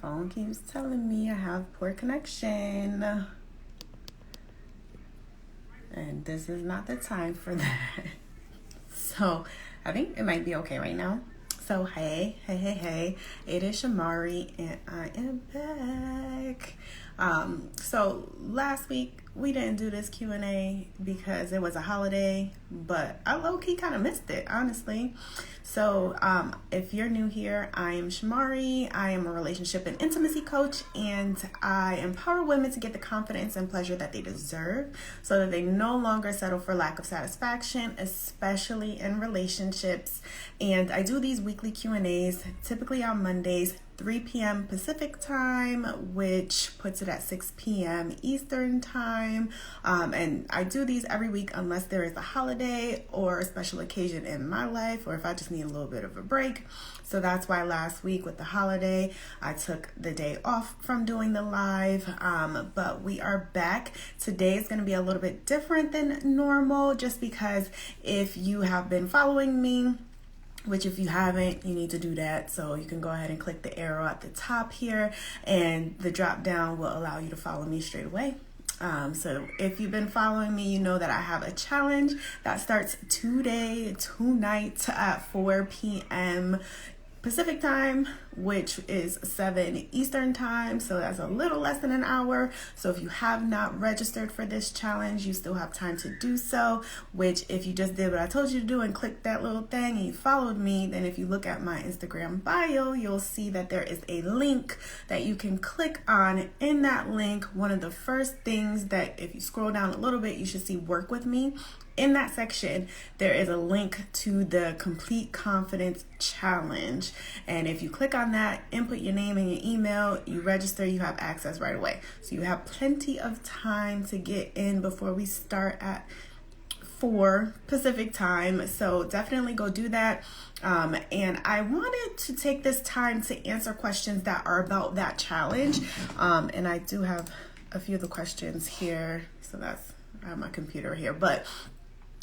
phone keeps telling me I have poor connection. And this is not the time for that. So I think it might be okay right now. So hey. It is Shamaree and I am back. So last week we didn't do this Q&A because it was a holiday, but I low-key kind of missed it, honestly. So if you're new here, I am Shamaree. I am a relationship and intimacy coach, and I empower women to get the confidence and pleasure that they deserve so that they no longer settle for lack of satisfaction, especially in relationships. And I do these weekly Q&As, typically on Mondays, 3 p.m. Pacific time, which puts it at 6 p.m. Eastern time. And I do these every week unless there is a holiday or a special occasion in my life, or if I just need a little bit of a break. So that's why last week with the holiday, I took the day off from doing the live, but we are back. Today is going to be a little bit different than normal, just because if you have been following me, which if you haven't, you need to do that. So you can go ahead and click the arrow at the top here, and the drop down will allow you to follow me straight away. So if you've been following me, you know that I have a challenge that starts tonight at 4 p.m. Pacific time, which is 7 Eastern time, so that's a little less than an hour. So if you have not registered for this challenge, you still have time to do so, which if you just did what I told you to do and clicked that little thing and you followed me, then if you look at my Instagram bio, you'll see that there is a link that you can click on. In that link, one of the first things that, if you scroll down a little bit, you should see work with me. In that section, there is a link to the Complete Confidence Challenge. And if you click on that, input your name and your email, you register, you have access right away. So you have plenty of time to get in before we start at 4 Pacific time. So definitely go do that. And I wanted to take this time to answer questions that are about that challenge. And I do have a few of the questions here. So I have my computer here, but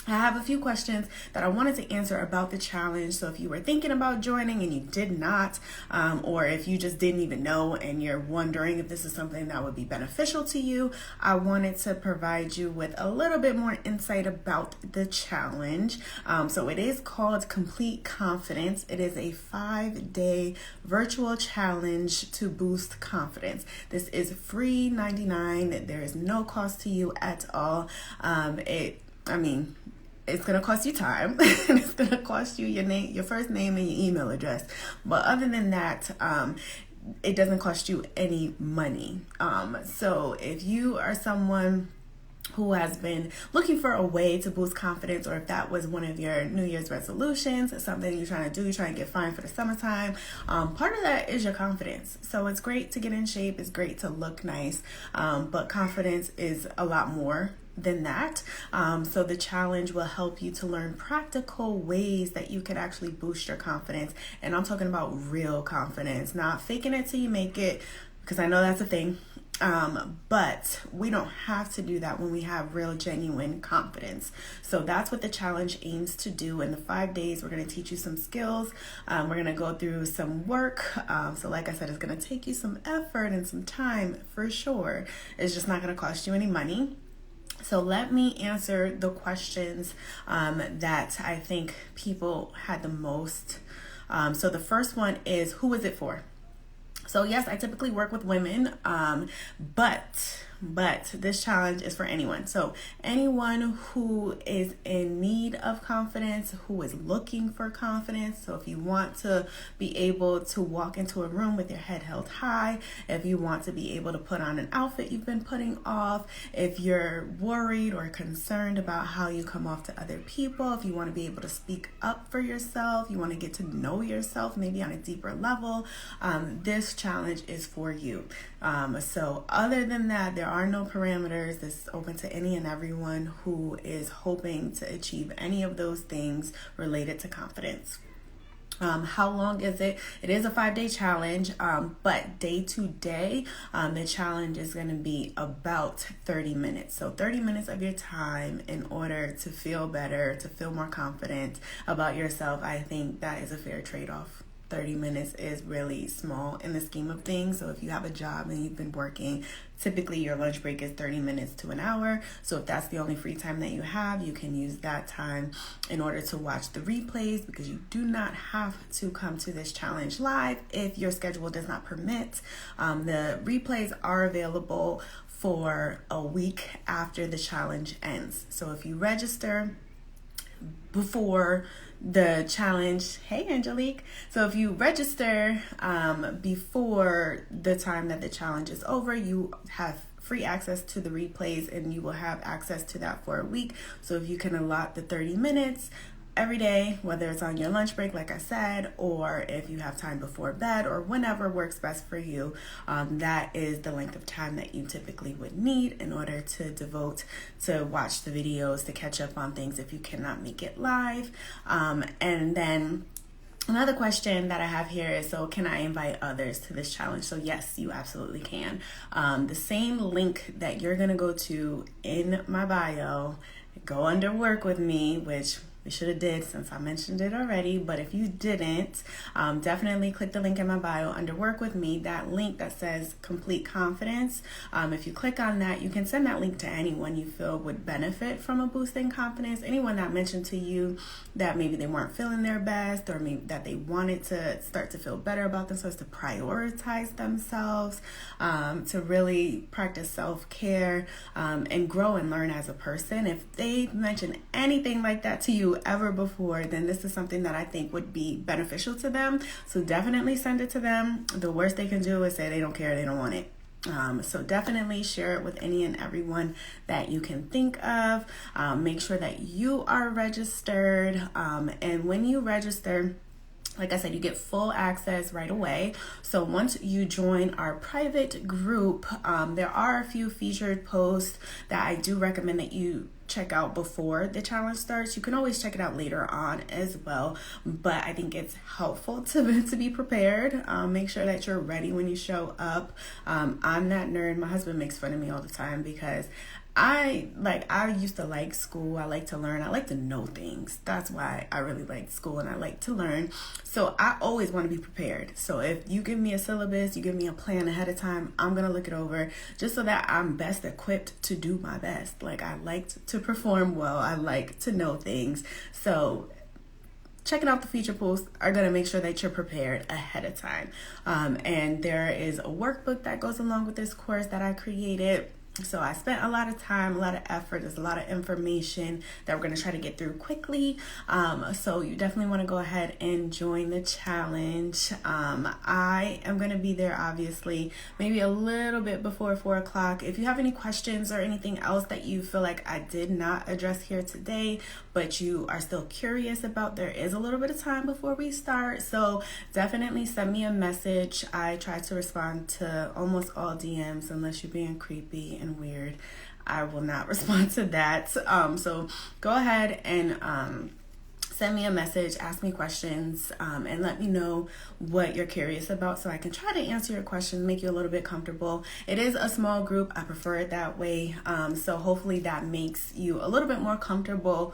I have a few questions that I wanted to answer about the challenge. So if you were thinking about joining and you did not, or if you just didn't even know and you're wondering if this is something that would be beneficial to you, I wanted to provide you with a little bit more insight about the challenge. So it is called Complete Confidence. It is a 5-day virtual challenge to boost confidence. This is free 99. There is no cost to you at all. It's going to cost you time. It's going to cost you your name, your first name and your email address. But other than that, it doesn't cost you any money. So if you are someone who has been looking for a way to boost confidence, or if that was one of your New Year's resolutions, something you're trying to do, you're trying to get fine for the summertime, part of that is your confidence. So it's great to get in shape, it's great to look nice, but confidence is a lot more than that. So the challenge will help you to learn practical ways that you can actually boost your confidence. And I'm talking about real confidence, not faking it till you make it, because I know that's a thing. But we don't have to do that when we have real, genuine confidence. So that's what the challenge aims to do. In the 5 days, we're going to teach you some skills. We're going to go through some work. So like I said, it's going to take you some effort and some time for sure. It's just not going to cost you any money. So let me answer the questions that I think people had the most. So the first one is, who is it for? So yes, I typically work with women, but this challenge is for anyone. So anyone who is in need of confidence, who is looking for confidence. So if you want to be able to walk into a room with your head held high, if you want to be able to put on an outfit you've been putting off, if you're worried or concerned about how you come off to other people, if you want to be able to speak up for yourself, you want to get to know yourself maybe on a deeper level, this challenge is for you. So other than that, there are no parameters. This is open to any and everyone who is hoping to achieve any of those things related to confidence. How long is it? It is a 5-day challenge, but day to day, the challenge is going to be about 30 minutes. So 30 minutes of your time in order to feel better, to feel more confident about yourself. I think that is a fair trade-off. 30 minutes is really small in the scheme of things. So if you have a job and you've been working, typically your lunch break is 30 minutes to an hour. So if that's the only free time that you have, you can use that time in order to watch the replays, because you do not have to come to this challenge live if your schedule does not permit. The replays are available for a week after the challenge ends. So if you register before the challenge, hey Angelique, so if you register before the time that the challenge is over, you have free access to the replays, and you will have access to that for a week. So if you can allot the 30 minutes every day, whether it's on your lunch break, like I said, or if you have time before bed, or whenever works best for you, that is the length of time that you typically would need in order to devote to watch the videos, to catch up on things if you cannot make it live. And then another question that I have here is, so can I invite others to this challenge? So yes, you absolutely can. The same link that you're going to go to in my bio, go under work with me, which we should have did since I mentioned it already, but if you didn't, definitely click the link in my bio under work with me, that link that says complete confidence. If you click on that, you can send that link to anyone you feel would benefit from a boost in confidence, anyone that mentioned to you that maybe they weren't feeling their best, or maybe that they wanted to start to feel better about themselves, to prioritize themselves, to really practice self-care, and grow and learn as a person. If they mention anything like that to you ever before, then this is something that I think would be beneficial to them. So definitely send it to them. The worst they can do is say they don't care, they don't want it. So definitely share it with any and everyone that you can think of. Make sure that you are registered. And when you register, like I said, you get full access right away. So once you join our private group, there are a few featured posts that I do recommend that you check out before the challenge starts. You can always check it out later on as well, but I think it's helpful to be prepared. Make sure that you're ready when you show up. I'm that nerd. My husband makes fun of me all the time because I used to like school. I like to learn. I like to know things. That's why I really like school and I like to learn. So I always want to be prepared. So if you give me a syllabus, you give me a plan ahead of time, I'm going to look it over just so that I'm best equipped to do my best. Like, I like to perform well. I like to know things. So checking out the feature posts are going to make sure that you're prepared ahead of time. And there is a workbook that goes along with this course that I created. So I spent a lot of time, a lot of effort. There's a lot of information that we're going to try to get through quickly. So you definitely want to go ahead and join the challenge. I am going to be there, obviously, maybe a little bit before 4 o'clock. If you have any questions or anything else that you feel like I did not address here today, but you are still curious about, there is a little bit of time before we start. So definitely send me a message. I try to respond to almost all DMs unless you're being creepy and weird. I will not respond to that. So go ahead and send me a message, ask me questions, and let me know what you're curious about so I can try to answer your questions, make you a little bit comfortable. It is a small group. I prefer it that way. So hopefully that makes you a little bit more comfortable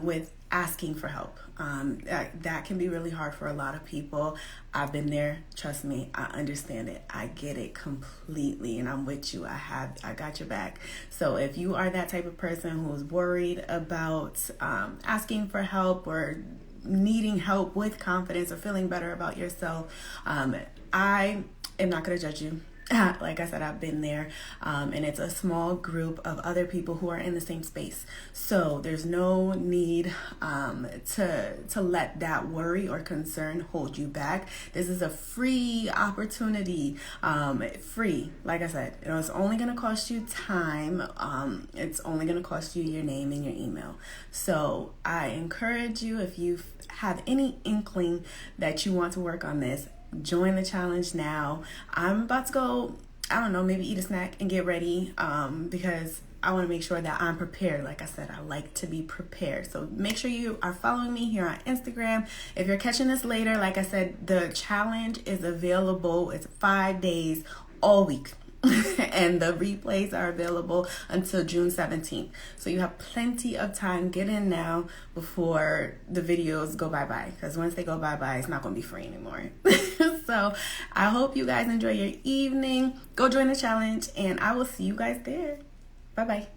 with asking for help. That can be really hard for a lot of people. I've been there. Trust me, I understand it. I get it completely, and I'm with you. I got your back. So if you are that type of person who's worried about asking for help or needing help with confidence or feeling better about yourself, I am not going to judge you. Like I said, I've been there, and it's a small group of other people who are in the same space. So there's no need to let that worry or concern hold you back. This is a free opportunity, free. Like I said, it's only going to cost you time. It's only going to cost you your name and your email. So I encourage you, if you have any inkling that you want to work on this, join the challenge now. I'm about to go, I don't know, maybe eat a snack and get ready because I want to make sure that I'm prepared. Like I said, I like to be prepared. So make sure you are following me here on Instagram. If you're catching this later, like I said, the challenge is available. It's 5 days, all week. and the replays are available until June 17th. So you have plenty of time. Get in now before the videos go bye-bye, because once they go bye-bye, it's not going to be free anymore. So I hope you guys enjoy your evening. Go join the challenge, and I will see you guys there. Bye-bye.